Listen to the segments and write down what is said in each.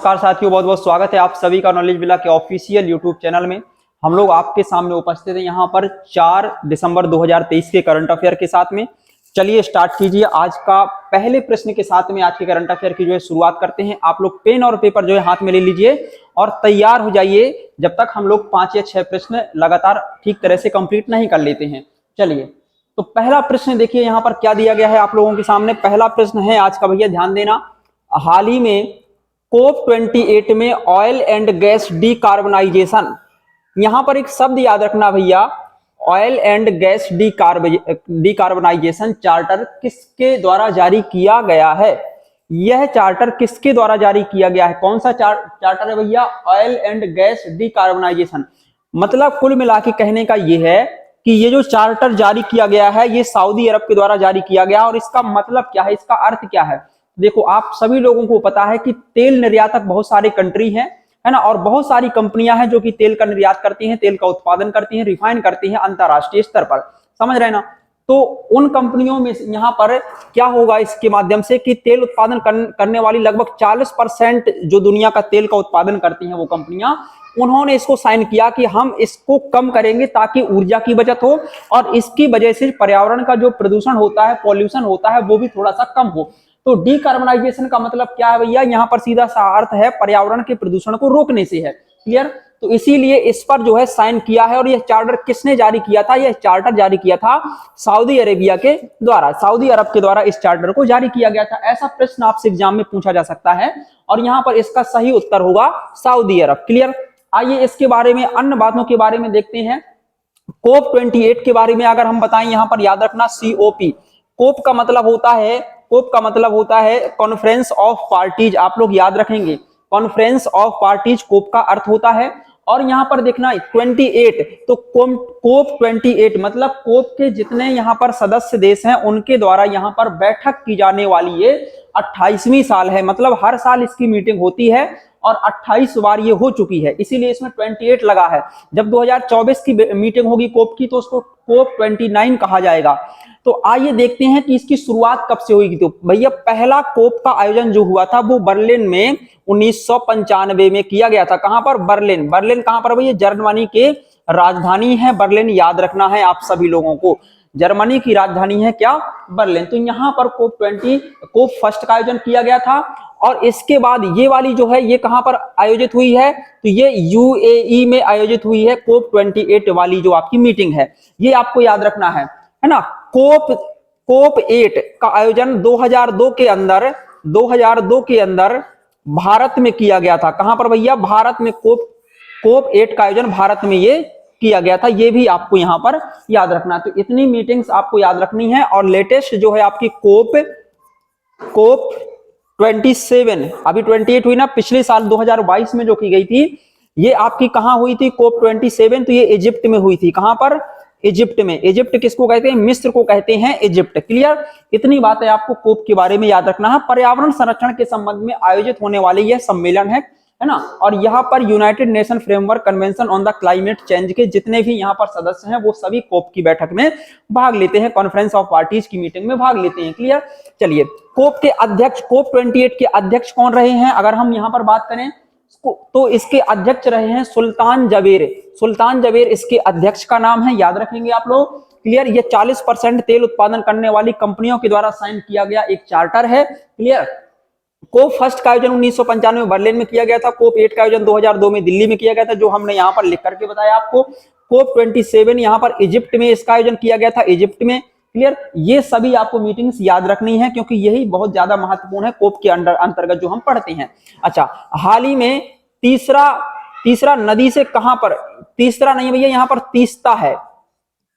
नमस्कार साथियों, बहुत बहुत स्वागत है आप सभी का नॉलेज विला के ऑफिशियल यूट्यूब चैनल में। हम लोग आपके सामने उपस्थित हैं यहाँ पर 4 दिसंबर 2023 के करंट अफेयर के साथ में। चलिए स्टार्ट कीजिए आज का पहले प्रश्न के साथ में। आज के करंट अफेयर की जो है शुरुआत करते हैं। आप लोग पेन और पेपर जो है हाथ में ले लीजिए और तैयार हो जाइए जब तक हम लोग 5 या 6 प्रश्न लगातार ठीक तरह से कंप्लीट नहीं कर लेते हैं। चलिए तो पहला प्रश्न देखिए यहाँ पर क्या दिया गया है आप लोगों के सामने। पहला प्रश्न है आज का, भैया ध्यान देना। हाल ही में COP28 में ऑयल एंड गैस डीकार्बनाइजेशन, यहां पर एक शब्द याद रखना भैया, oil and gas decarbonisation charter किसके द्वारा जारी किया गया है? यह चार्टर किसके द्वारा जारी किया गया है? कौन सा चार्टर है भैया? Oil and gas decarbonisation. मतलब कुल मिला के कहने का यह है कि ये जो चार्टर जारी किया गया है ये सऊदी अरब के द्वारा जारी किया गया। और इसका मतलब क्या है, इसका अर्थ क्या है? देखो आप सभी लोगों को पता है कि तेल निर्यातक बहुत सारे कंट्री हैं, है ना, और बहुत सारी कंपनियां हैं जो कि तेल का निर्यात करती हैं, तेल का उत्पादन करती हैं, रिफाइन करती हैं अंतरराष्ट्रीय स्तर पर, समझ रहे ना। तो उन कंपनियों में यहाँ पर क्या होगा इसके माध्यम से कि तेल उत्पादन करने वाली लगभग 40% जो दुनिया का तेल का उत्पादन करती हैं वो कंपनियां, उन्होंने इसको साइन किया कि हम इसको कम करेंगे ताकि ऊर्जा की बचत हो और इसकी वजह से पर्यावरण का जो प्रदूषण होता है, पॉल्यूशन होता है, वो भी थोड़ा सा कम हो। तो डीकार्बनाइजेशन का मतलब क्या है भैया? यहाँ पर सीधा सा अर्थ है पर्यावरण के प्रदूषण को रोकने से है। क्लियर? तो इसीलिए इस पर जो है साइन किया है। और यह चार्टर किसने जारी किया था? यह चार्टर जारी किया था सऊदी अरेबिया के द्वारा, सऊदी अरब के द्वारा इस चार्टर को जारी किया गया था। ऐसा प्रश्न आपसे एग्जाम में पूछा जा सकता है और यहाँ पर इसका सही उत्तर होगा सऊदी अरब। क्लियर? आइए इसके बारे में अन्य बातों के बारे में देखते हैं। COP28 के बारे में अगर हम बताएं, यहाँ पर याद रखना COP, कोप का मतलब होता है, कोप का मतलब होता है कॉन्फ्रेंस ऑफ पार्टीज। आप लोग याद रखेंगे, कॉन्फ्रेंस ऑफ पार्टीज कोप का अर्थ होता है। और यहां पर देखना 28, तो COP28 मतलब कोप के जितने यहां पर सदस्य देश हैं उनके द्वारा यहां पर बैठक की जाने वाली ये 28वीं साल है। मतलब हर साल इसकी मीटिंग होती है और 28 बार ये हो चुकी है, इसीलिए इसमें 28 लगा है। जब 2024 की मीटिंग होगी कोप की तो उसको COP29 कहा जाएगा। तो आइए देखते हैं कि इसकी शुरुआत कब से हुई। तो भैया पहला कोप का आयोजन जो हुआ था वो बर्लिन में 1995 में किया गया था। कहां पर? बर्लिन। बर्लिन कहां पर भैया? जर्मनी के राजधानी है बर्लिन, याद रखना है आप सभी लोगों को। जर्मनी की राजधानी है क्या? बर्लिन। तो यहां पर कोप फर्स्ट का आयोजन किया गया था। और इसके बाद ये वाली जो है ये कहां पर आयोजित हुई है? तो ये UAE में आयोजित हुई है COP28 वाली जो आपकी मीटिंग है, ये आपको याद रखना है ना। कोप 8 का आयोजन 2002 के अंदर भारत में किया गया था। कहां पर भैया? भारत में। कोप 8 का आयोजन भारत में ये किया गया था, ये भी आपको यहां पर याद रखना। तो इतनी मीटिंग्स आपको याद रखनी है। और लेटेस्ट जो है आपकी कोप 27, अभी 28 हुई ना, पिछले साल 2022 में जो की गई थी, ये आपकी कहां हुई थी? COP 27, तो ये इजिप्ट में हुई थी। कहां पर? इजिप्ट में। इजिप्ट किसको कहते हैं? मिस्र को कहते हैं इजिप्ट। क्लियर? इतनी बातें आपको कोप के बारे में याद रखना है। पर्यावरण संरक्षण के संबंध में आयोजित होने वाले यह सम्मेलन है ना। और यहाँ पर United nation framework convention on the climate change के जितने भी यहाँ पर सदस्य हैं वो सभी कोप की बैठक में भाग लेते हैं, कॉन्फ्रेंस ऑफ पार्टीज की मीटिंग में भाग लेते हैं। क्लियर? चलिए कोप के अध्यक्ष, COP 28 के अध्यक्ष कौन रहे हैं अगर हम यहाँ पर बात करें तो इसके अध्यक्ष रहे हैं सुल्तान जबेर। सुल्तान जबेर इसके अध्यक्ष का नाम है, याद रखेंगे आप लोग। क्लियर? ये 40% तेल उत्पादन करने वाली कंपनियों के द्वारा साइन किया गया एक चार्टर है। क्लियर? कोप फर्स्ट का आयोजन 1995 में बर्लिन में किया गया था। COP 8 का आयोजन 2002 में दिल्ली में किया गया था, जो हमने यहाँ पर लिख करके बताया आपको। COP 27 यहाँ पर इजिप्ट में इसका आयोजन किया गया था, इजिप्ट में। क्लियर? ये सभी आपको मीटिंग्स याद रखनी है क्योंकि यही बहुत ज्यादा महत्वपूर्ण है कोप के अंतर्गत जो हम पढ़ते हैं। अच्छा, हाल ही में तीसरा नदी से कहां पर? तीसरा नहीं भैया, यहाँ पर तीस्ता है।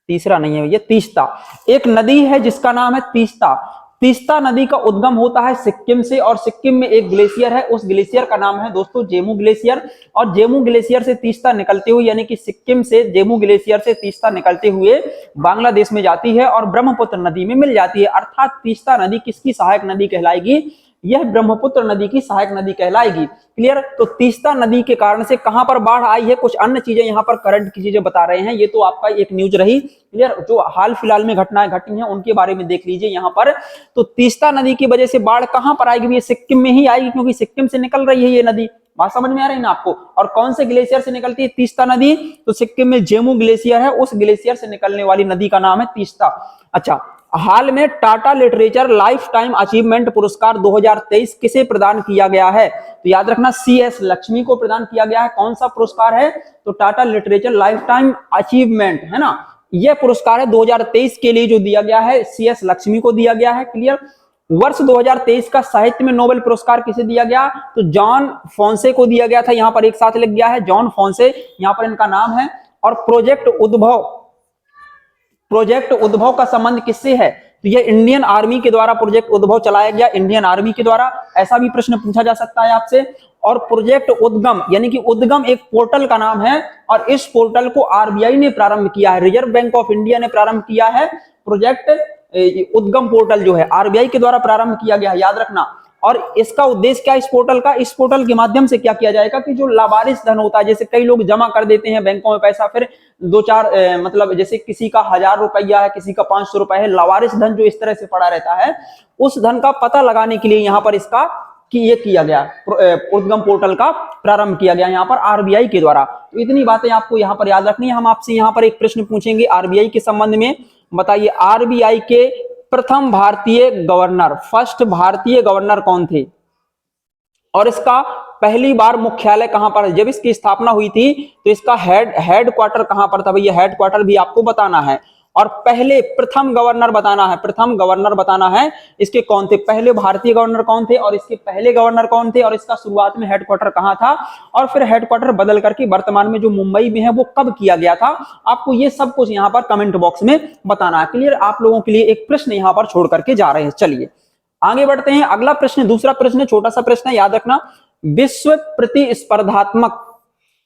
तीसरा नहीं है भैया, तीस्ता एक नदी है जिसका नाम है तीस्ता। तीस्ता नदी का उद्गम होता है सिक्किम से और सिक्किम में एक ग्लेशियर है, उस ग्लेशियर का नाम है दोस्तों जेमू ग्लेशियर। और जेमू ग्लेशियर से तीस्ता निकलते हुए, यानी कि सिक्किम से जेमू ग्लेशियर से तीस्ता निकलते हुए बांग्लादेश में जाती है और ब्रह्मपुत्र नदी में मिल जाती है। अर्थात तीस्ता नदी किसकी सहायक नदी कहलाएगी? यह ब्रह्मपुत्र नदी की सहायक नदी कहलाएगी। क्लियर। तो तीस्ता नदी के कारण से कहां पर बाढ़ आई है, कुछ अन्य चीजें यहाँ पर करंट की चीजें बता रहे हैं, ये तो आपका एक न्यूज रही। क्लियर। जो हाल फिलहाल में घटनाएं घटी हैं उनके बारे में देख लीजिए यहाँ पर। तो तीस्ता नदी की वजह से बाढ़ कहां पर आएगी, ये सिक्किम में ही आएगी, क्योंकि सिक्किम से निकल रही है ये नदी। बात समझ में आ रही है ना आपको। और कौन से ग्लेशियर से निकलती है तीस्ता नदी, तो सिक्किम में जेमू ग्लेशियर है, उस ग्लेशियर से निकलने वाली नदी का नाम है तीस्ता। अच्छा, हाल में Tata literature life time achievement पुरस्कार 2023 किसे प्रदान किया गया है, तो याद रखना CS लक्ष्मी को प्रदान किया गया है। कौन सा पुरस्कार है, तो Tata literature life time achievement है ना, यह पुरस्कार है 2023 के लिए जो दिया गया है, CS लक्ष्मी को दिया गया है। क्लियर। वर्ष 2023 का साहित्य में नोबेल पुरस्कार किसे दिया गया, तो जॉन फोंसे को दिया गया था। यहां पर एक साथ लिख गया है जॉन फोंसे, यहां पर इनका नाम है। और प्रोजेक्ट उद्भव का संबंध किससे है, तो ये इंडियन आर्मी के द्वारा प्रोजेक्ट उद्भव चलाया गया, इंडियन आर्मी के द्वारा। ऐसा भी प्रश्न पूछा जा सकता है आपसे। और प्रोजेक्ट उद्गम, यानी कि उद्गम एक पोर्टल का नाम है, और इस पोर्टल को RBI ने प्रारंभ किया है, रिजर्व बैंक ऑफ इंडिया ने प्रारंभ किया है। प्रोजेक्ट उद्गम पोर्टल जो है RBI के द्वारा प्रारंभ किया गया है, याद रखना। और इसका उद्देश्य क्या है इस पोर्टल का, इस पोर्टल के माध्यम से क्या किया जाएगा कि जो लावारिस धन होता है, जैसे कई लोग जमा कर देते हैं बैंकों में पैसा, फिर दो चार मतलब जैसे किसी का 1000 रुपया है, किसी का 500 रुपया है, लावारिस धन जो इस तरह से पड़ा रहता है, उस धन का पता लगाने के लिए यहाँ पर इसका कि ये किया गया, उद्गम पोर्टल का प्रारंभ किया गया यहाँ पर RBI के द्वारा। तो इतनी बातें आपको यहाँ पर याद रखनी है। हम आपसे यहाँ पर एक प्रश्न पूछेंगे RBI के संबंध में। बताइए RBI के प्रथम भारतीय गवर्नर, फर्स्ट भारतीय गवर्नर कौन थे, और इसका पहली बार मुख्यालय कहां पर, जब इसकी स्थापना हुई थी तो इसका हेड क्वार्टर कहां पर था, भैया हेड क्वार्टर भी आपको बताना है। और पहले प्रथम गवर्नर बताना है, प्रथम गवर्नर बताना है इसके कौन थे, पहले भारतीय गवर्नर कौन थे और इसके पहले गवर्नर कौन थे, और इसका शुरुआत में हेडक्वार्टर कहां था, और फिर हेडक्वार्टर बदल करके वर्तमान में जो मुंबई में है वो कब किया गया था। आपको ये सब कुछ यहाँ पर कमेंट बॉक्स में बताना है। क्लियर। आप लोगों के लिए एक प्रश्न यहाँ पर छोड़ करके जा रहे हैं। चलिए आगे बढ़ते हैं। अगला प्रश्न, दूसरा प्रश्न, छोटा सा प्रश्न है, याद रखना। विश्व प्रतिस्पर्धात्मक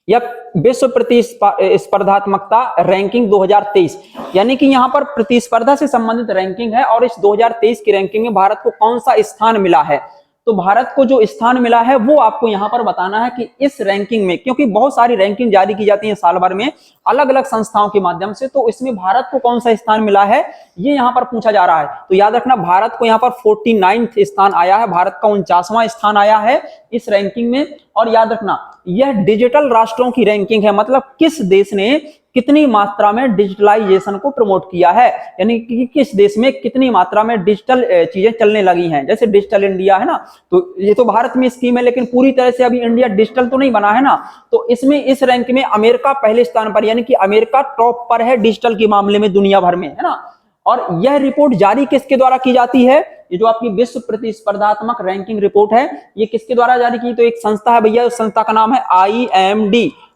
या विश्व प्रतिस्पर्धात्मकता रैंकिंग 2023, यानी कि यहां पर प्रतिस्पर्धा से संबंधित रैंकिंग है, और इस 2023 की रैंकिंग में भारत को कौन सा स्थान मिला है, तो भारत को जो स्थान मिला है वो आपको यहां पर बताना है कि इस रैंकिंग में, क्योंकि बहुत सारी रैंकिंग जारी की जाती है साल भर में अलग अलग संस्थाओं के माध्यम से, तो इसमें भारत को कौन सा स्थान मिला है ये यहां पर पूछा जा रहा है। तो याद रखना भारत को यहां पर 49वां स्थान आया है, भारत का 49वां स्थान आया है इस रैंकिंग में। और याद रखना यह डिजिटल राष्ट्रों की रैंकिंग है, मतलब किस देश ने कितनी मात्रा में डिजिटलाइजेशन को प्रमोट किया है, यानी कि किस देश में कितनी मात्रा में डिजिटल चीजें चलने लगी हैं। जैसे डिजिटल इंडिया है ना, तो ये तो भारत में स्कीम है, लेकिन पूरी तरह से अभी इंडिया डिजिटल तो नहीं बना है ना। तो इसमें इस रैंक में अमेरिका पहले स्थान पर, यानी कि अमेरिका टॉप पर है डिजिटल के मामले में दुनिया भर में, है ना। और यह रिपोर्ट जारी किसके द्वारा की जाती है, ये जो आपकी विश्व प्रतिस्पर्धात्मक रैंकिंग रिपोर्ट है ये किसके द्वारा जारी की, तो एक संस्था है भैया, उस संस्था का नाम है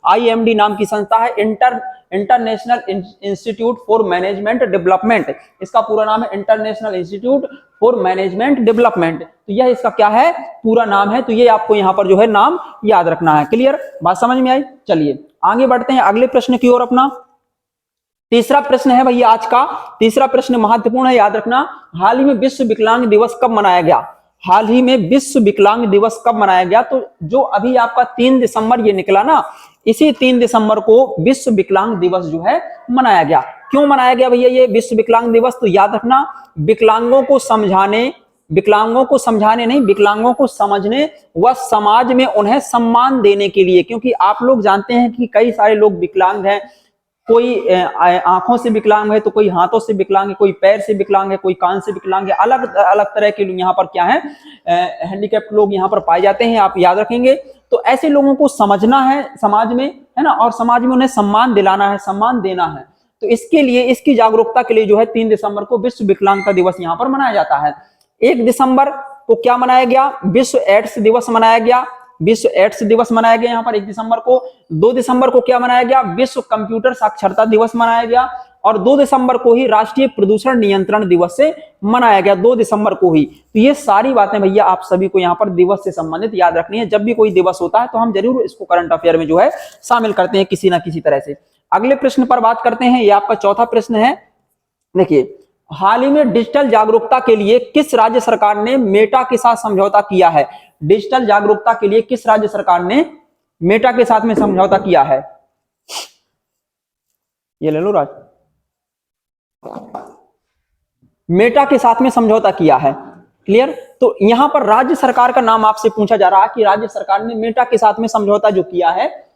IMD नाम की संस्था है, international institute for management development. इसका पूरा नाम है international institute for management development. तो यह इसका क्या है, पूरा नाम है। तो ये आपको यहाँ पर जो है नाम याद रखना है। क्लियर, बात समझ में आई। चलिए आगे बढ़ते हैं अगले प्रश्न की ओर। अपना तीसरा प्रश्न है भैया आज का, तीसरा प्रश्न महत्वपूर्ण है, याद रखना। हाल ही में विश्व विकलांग दिवस कब मनाया गया, हाल ही में विश्व विकलांग दिवस कब मनाया गया, तो जो अभी आपका 3 दिसंबर ये निकला ना, इसी 3 दिसंबर को विश्व विकलांग दिवस जो है मनाया गया। क्यों मनाया गया भैया ये विश्व विकलांग दिवस, तो याद रखना विकलांगों को समझाने नहीं, विकलांगों को समझने व समाज में उन्हें सम्मान देने के लिए, क्योंकि आप लोग जानते हैं कि कई सारे लोग विकलांग हैं, कोई आंखों से विकलांग है, तो कोई हाथों से विकलांग है, कोई पैर से विकलांग है, कोई कान से विकलांग है, अलग अलग तरह के लोग यहाँ पर क्या है, हैंडीकैप्ड लोग यहाँ पर पाए जाते हैं, आप याद रखेंगे। तो ऐसे लोगों को समझना है समाज में, है ना, और समाज में उन्हें सम्मान दिलाना है, सम्मान देना है। तो इसके लिए, इसकी जागरूकता के लिए जो है 3 दिसंबर को विश्व विकलांगता दिवस यहाँ पर मनाया जाता है। 1 दिसंबर को क्या मनाया गया, विश्व एड्स दिवस मनाया गया, विश्व एड्स दिवस मनाया गया यहाँ पर 1 दिसंबर को। 2 दिसंबर को क्या मनाया गया, विश्व कंप्यूटर साक्षरता दिवस मनाया गया, और 2 दिसंबर को ही राष्ट्रीय प्रदूषण नियंत्रण दिवस से मनाया गया, 2 दिसंबर को ही। तो ये सारी बातें भैया आप सभी को यहाँ पर दिवस से संबंधित याद रखनी है। जब भी कोई दिवस होता है तो हम जरूर इसको करंट अफेयर में जो है शामिल करते हैं किसी ना किसी तरह से। अगले प्रश्न पर बात करते हैं, ये आपका चौथा प्रश्न है। देखिए हाल ही में डिजिटल जागरूकता के लिए किस राज्य सरकार ने मेटा के साथ समझौता किया है? डिजिटल जागरूकता के लिए किस राज्य सरकार ने मेटा के साथ में समझौता किया है? ये ले लो राज। मेटा के साथ में समझौता किया है। क्लियर? तो यहां पर राज्य सरकार का नाम आपसे पूछा जा रहा है कि राज्य सरकार ने मेटा के साथ में समझौता जो किया है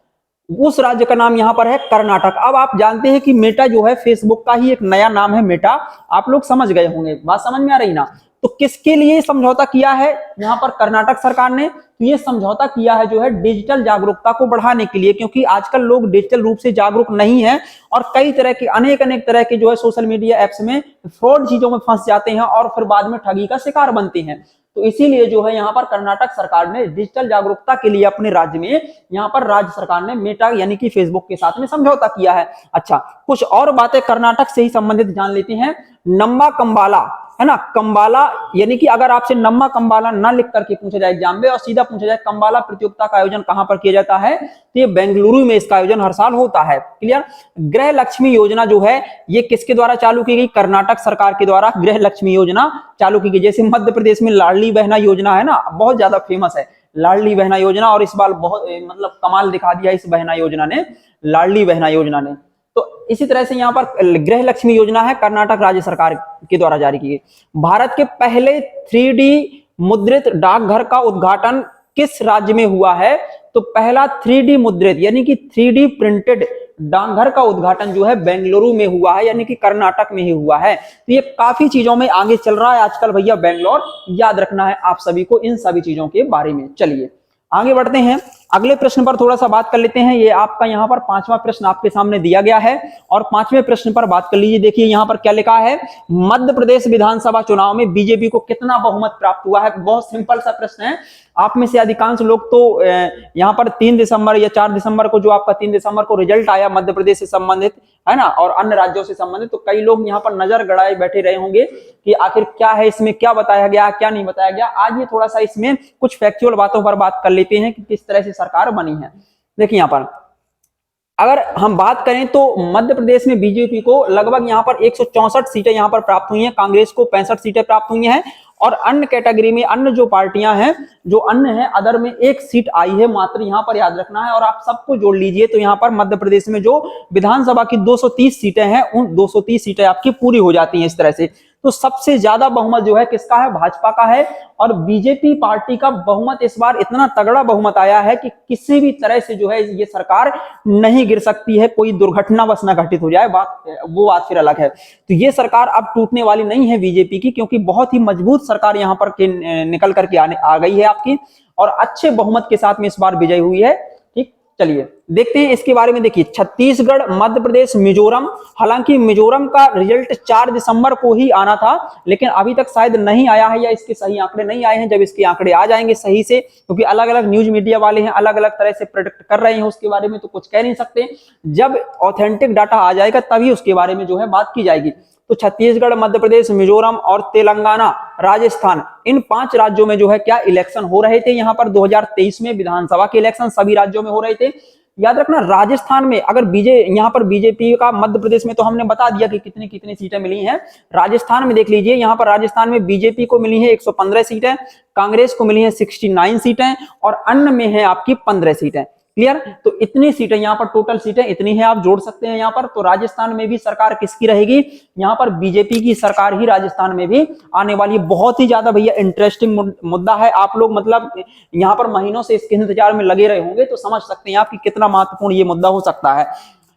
उस राज्य का नाम यहां पर है कर्नाटक। अब आप जानते हैं कि मेटा जो है फेसबुक का ही एक नया नाम है मेटा, आप लोग समझ गए होंगे, बात समझ में आ रही ना? तो किसके लिए समझौता किया है यहां पर कर्नाटक सरकार ने? तो ये समझौता किया है जो है डिजिटल जागरूकता को बढ़ाने के लिए, क्योंकि आजकल लोग डिजिटल रूप से जागरूक नहीं है और कई तरह के अनेक तरह के जो है सोशल मीडिया एप्स में फ्रॉड चीजों में फंस जाते हैं और फिर बाद में ठगी का शिकार बनते हैं। तो इसीलिए जो है यहाँ पर कर्नाटक सरकार ने डिजिटल जागरूकता के लिए अपने राज्य में यहाँ पर राज्य सरकार ने मेटा यानी कि फेसबुक के साथ में समझौता किया है। अच्छा, कुछ और बातें कर्नाटक से ही संबंधित जान लेते हैं। नम्मा कंबाला है ना, कंबाला यानी कि अगर आपसे नम्मा कंबाला ना लिख करके पूछा जाए एग्जाम में और सीधा पूछा जाए कंबाला प्रतियोगिता का आयोजन कहां पर किया जाता है, तो ये बेंगलुरु में इसका आयोजन हर साल होता है। क्लियर? गृह लक्ष्मी योजना जो है ये किसके द्वारा चालू की गई? कर्नाटक सरकार के द्वारा गृह लक्ष्मी योजना चालू की गई। जैसे मध्य प्रदेश में लाडली बहना योजना है ना, बहुत ज्यादा फेमस है लाडली बहना योजना, और इस बार बहुत मतलब कमाल दिखा दिया इस बहना योजना ने, लाडली बहना योजना ने। तो इसी तरह से यहाँ पर गृह लक्ष्मी योजना है कर्नाटक राज्य सरकार के द्वारा जारी की गई। भारत के पहले 3D मुद्रित डाकघर का उद्घाटन किस राज्य में हुआ है? तो पहला 3D मुद्रित यानी कि 3D प्रिंटेड डाकघर का उद्घाटन जो है बेंगलुरु में हुआ है, यानी कि कर्नाटक में ही हुआ है। तो ये काफी चीजों में आगे चल रहा है आजकल भैया बेंगलोर, याद रखना है आप सभी को इन सभी चीजों के बारे में। चलिए आगे बढ़ते हैं, अगले प्रश्न पर थोड़ा सा बात कर लेते हैं। ये आपका यहाँ पर 5वां प्रश्न आपके सामने दिया गया है और 5वें प्रश्न पर बात कर लीजिए। देखिए यहाँ पर क्या लिखा है, मध्य प्रदेश विधानसभा चुनाव में बीजेपी को कितना बहुमत प्राप्त हुआ है? बहुत सिंपल सा प्रश्न है। आप में से अधिकांश लोग तो यहाँ पर 3 दिसंबर या 4 दिसंबर को, जो आपका 3 दिसंबर को रिजल्ट आया मध्य प्रदेश से संबंधित है ना और अन्य राज्यों से संबंधित, तो कई लोग यहाँ पर नजर गड़ाए बैठे रहे होंगे कि आखिर क्या है इसमें, क्या बताया गया क्या नहीं बताया गया। आज ये थोड़ा सा इसमें कुछ फैक्चुअल बातों पर बात कर लेते हैं कि किस तरह से सरकार बनी है। देखिए यहाँ पर अगर हम बात करें तो मध्य प्रदेश में बीजेपी को लगभग यहाँ पर 164 सीटें यहाँ पर प्राप्त हुई हैं, कांग्रेस को 65 सीटें प्राप्त हुई हैं और अन्य कैटेगरी में अन्य जो पार्टियां हैं, जो अन्य है अदर में 1 सीट आई है मात्र, यहाँ पर याद रखना है। और आप सबको जोड़ लीजिए तो यहाँ पर मध्य प्रदेश में जो विधानसभा की 230 सीटें हैं उन 230 सीटें आपकी पूरी हो जाती हैं इस तरह से। तो सबसे ज्यादा बहुमत जो है किसका है? भाजपा का है। और बीजेपी पार्टी का बहुमत इस बार इतना तगड़ा बहुमत आया है कि किसी भी तरह से जो है ये सरकार नहीं गिर सकती है, कोई दुर्घटना बस न घटित हो जाए, वो बात फिर अलग है। तो ये सरकार अब टूटने वाली नहीं है बीजेपी की, क्योंकि बहुत ही मजबूत सरकार यहाँ पर निकल करके आ गई है आपकी और अच्छे बहुमत के साथ में इस बार विजय हुई है। ठीक, चलिए देखते हैं इसके बारे में। देखिए छत्तीसगढ़, मध्य प्रदेश, मिजोरम, हालांकि मिजोरम का रिजल्ट 4 दिसंबर को ही आना था लेकिन अभी तक शायद नहीं आया है या इसके सही आंकड़े नहीं आए हैं। जब इसके आंकड़े आ जाएंगे सही से, क्योंकि अलग अलग न्यूज मीडिया वाले हैं अलग अलग तरह से प्रेडिक्ट कर रहे हैं उसके बारे में, तो कुछ कह नहीं सकते। जब ऑथेंटिक डाटा आ जाएगा तभी उसके बारे में जो है बात की जाएगी। तो छत्तीसगढ़, मध्य प्रदेश, मिजोरम और तेलंगाना, राजस्थान, इन 5 राज्यों में जो है क्या इलेक्शन हो रहे थे यहाँ पर 2023 में, विधानसभा के इलेक्शन सभी राज्यों में हो रहे थे। याद रखना राजस्थान में अगर यहाँ पर बीजेपी का, मध्य प्रदेश में तो हमने बता दिया कि कितनी कितनी सीटें मिली हैं। राजस्थान में देख लीजिए, यहाँ पर राजस्थान में बीजेपी को मिली है 115 सीटें, कांग्रेस को मिली है 69 सीटें और अन्य में है आपकी 15 सीटें। क्लियर? तो इतनी सीटें यहाँ पर, टोटल सीटें इतनी है, आप जोड़ सकते हैं यहाँ पर। तो राजस्थान में भी सरकार किसकी रहेगी? यहाँ पर बीजेपी की सरकार ही राजस्थान में भी आने वाली है। बहुत ही ज्यादा भैया इंटरेस्टिंग मुद्दा है। आप लोग मतलब यहाँ पर महीनों से इसके इंतजार में लगे रहे होंगे, तो समझ सकते हैं आप कि कितना महत्वपूर्ण ये मुद्दा हो सकता है।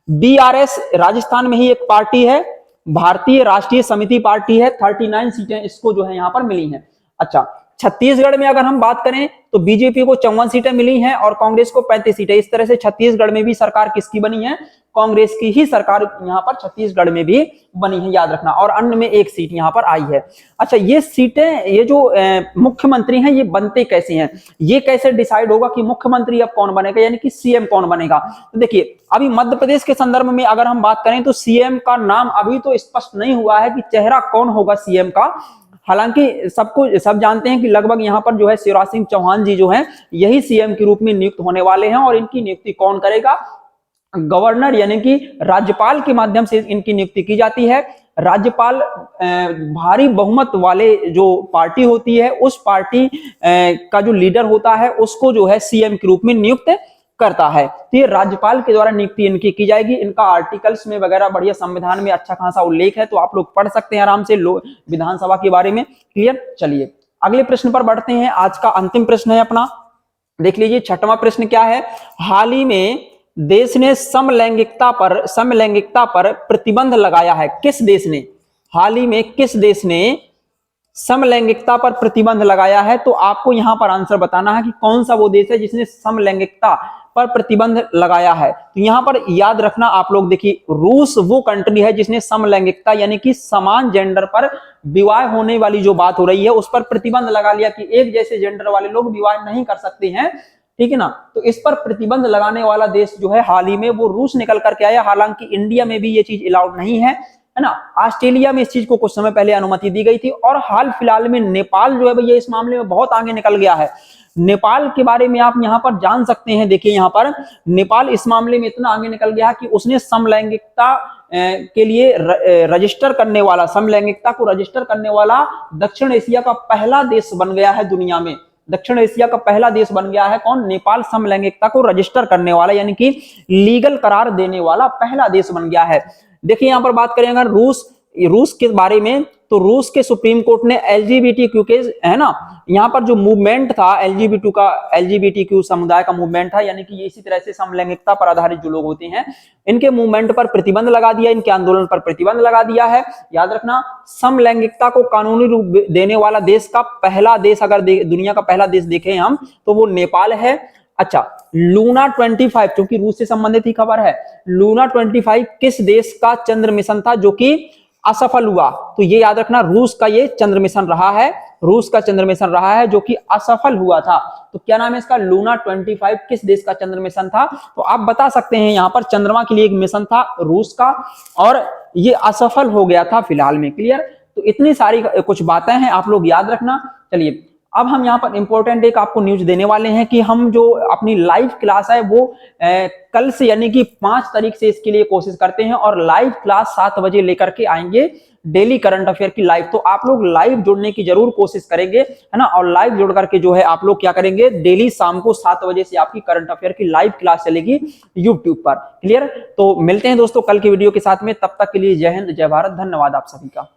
BRS राजस्थान में ही एक पार्टी है, भारतीय राष्ट्रीय समिति पार्टी है, 39 सीटें इसको जो है यहाँ पर मिली है। अच्छा, छत्तीसगढ़ में अगर हम बात करें तो बीजेपी को 54 सीटें मिली हैं और कांग्रेस को 35 सीटें। इस तरह से छत्तीसगढ़ में भी सरकार किसकी बनी है? कांग्रेस की ही सरकार यहाँ पर छत्तीसगढ़ में भी बनी है, याद रखना। और अन्य में 1 सीट यहाँ पर आई है। अच्छा, ये सीटें, ये जो मुख्यमंत्री हैं ये बनते कैसे हैं? ये कैसे डिसाइड होगा कि मुख्यमंत्री अब कौन बनेगा, यानी कि सीएम कौन बनेगा? तो देखिए अभी मध्य प्रदेश के संदर्भ में अगर हम बात करें तो सीएम का नाम अभी तो स्पष्ट नहीं हुआ है कि चेहरा कौन होगा सीएम का। हालांकि सब जानते हैं कि लगभग यहाँ पर जो है शिवराज सिंह चौहान जी जो हैं यही सीएम के रूप में नियुक्त होने वाले हैं। और इनकी नियुक्ति कौन करेगा? गवर्नर यानी कि राज्यपाल के माध्यम से इनकी नियुक्ति की जाती है। राज्यपाल भारी बहुमत वाले जो पार्टी होती है उस पार्टी का जो लीडर होता है उसको जो है सीएम के रूप में नियुक्त करता है। तो ये राज्यपाल के द्वारा नियुक्ति इनकी की जाएगी। इनका आर्टिकल्स में वगैरह बढ़िया संविधान में अच्छा खासा उल्लेख है, तो आप लोग पढ़ सकते हैं आराम से विधानसभा के बारे में। क्लियर। चलिए अगले प्रश्न पर बढ़ते हैं। आज का अंतिम प्रश्न है अपना, देख लीजिए। छठवां प्रश्न क्या है? हाल ही में देश ने समलैंगिकता पर प्रतिबंध लगाया है। किस देश ने? हाल ही में किस देश ने समलैंगिकता पर प्रतिबंध लगाया है? तो आपको यहां पर आंसर बताना है कि कौन सा वो देश है जिसने समलैंगिकता पर प्रतिबंध लगाया है। तो यहां पर याद रखना आप लोग, देखिए रूस वो कंट्री है जिसने समलैंगिकता यानी कि समान जेंडर पर विवाह होने वाली जो बात हो रही है उस पर प्रतिबंध लगा लिया कि एक जैसे जेंडर वाले लोग विवाह नहीं कर सकते हैं, ठीक है ना। तो इस पर प्रतिबंध लगाने वाला देश जो है हाल ही में वो रूस निकल करके आया। हालांकि इंडिया में भी ये चीज अलाउड नहीं है ना। ऑस्ट्रेलिया में इस चीज को कुछ समय पहले अनुमति दी गई थी और हाल फिलहाल में नेपाल जो है भैया इस मामले में बहुत आगे निकल गया है। नेपाल के बारे में आप यहां पर जान सकते हैं। देखिए यहां पर नेपाल इस मामले में इतना आगे निकल गया कि उसने समलैंगिकता के लिए रजिस्टर करने वाला, समलैंगिकता को रजिस्टर करने वाला दक्षिण एशिया का पहला देश बन गया है दुनिया में। दक्षिण एशिया का पहला देश बन गया है कौन? नेपाल। समलैंगिकता को रजिस्टर करने वाला यानी कि लीगल करार देने वाला पहला देश बन गया है। देखिए यहां पर बात करें अगर रूस के बारे में, तो रूस के सुप्रीम कोर्ट ने एलजीबीटीक्यू के, है ना, यहाँ पर जो मूवमेंट था एलजीबीटीक्यू समुदाय का मूवमेंट था, यानी कि इसी तरह से समलैंगिकता पर आधारित जो लोग होते हैं इनके मूवमेंट पर प्रतिबंध लगा दिया, इनके आंदोलन पर प्रतिबंध लगा दिया है। याद रखना समलैंगिकता को कानूनी रूप देने वाला देश का पहला देश, अगर दुनिया का पहला देश देखें हम तो वो नेपाल है। अच्छा, लूना 25 क्योंकि रूस से संबंधित ही खबर है, लूना 25 किस देश का चंद्र मिशन था जो कि असफल हुआ? तो ये याद रखना रूस का ये चंद्र मिशन रहा है, रूस का चंद्र मिशन रहा है जो कि असफल हुआ था। तो क्या नाम है इसका? लूना 25 किस देश का चंद्र मिशन था? तो आप बता सकते हैं यहां पर चंद्रमा के लिए एक मिशन था रूस का और ये असफल हो गया था फिलहाल में। क्लियर। तो इतनी सारी कुछ बातें हैं, आप लोग याद रखना। चलिए अब हम यहाँ पर इंपॉर्टेंट एक आपको न्यूज देने वाले हैं कि हम जो अपनी लाइव क्लास है वो कल से यानी कि 5 तारीख से इसके लिए कोशिश करते हैं और लाइव क्लास 7 बजे लेकर के आएंगे डेली करंट अफेयर की लाइव। तो आप लोग लाइव जुड़ने की जरूर कोशिश करेंगे, है ना। और लाइव जुड़ करके जो है आप लोग क्या करेंगे, डेली शाम को 7 बजे से आपकी करंट अफेयर की लाइव क्लास चलेगी यूट्यूब पर। क्लियर। तो मिलते हैं दोस्तों कल की वीडियो के साथ में, तब तक के लिए जय हिंद जय भारत, धन्यवाद आप सभी का।